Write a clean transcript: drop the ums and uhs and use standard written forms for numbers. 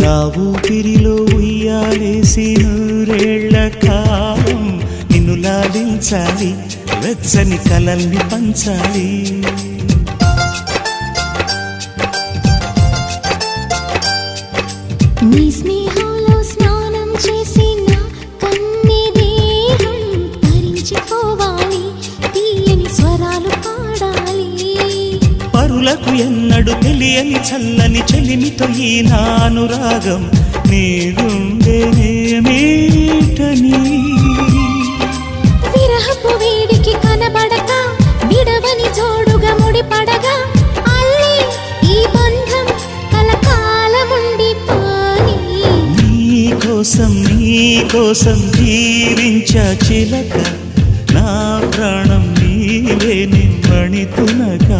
నా ఊపిరిలో ఉయ్యాలేసి నూరేళ్ల కాలం నిన్ను లాలించాలి, వెచ్చని కలల్ని పంచాలి. నీ స్నేహంలో స్నానం చేసి నా కన్నె దేహం తరించిపోవాలి, తీయని స్వరాలు పాడాలి. పరులకు ఎన్నడు తెలియని చల్లని చెలిమితో ఈ నా అనురాగం నీ గుండెనేమేటని. విరహపు వేడికి కనబడక విడవని జోడుగా ముడిపడగా అల్లి ఈ బంధం కలకాలముండిపోని. నీ కోసం జీవించా చిలక, నా ప్రాణం నీవే నిమ్మణి తునక.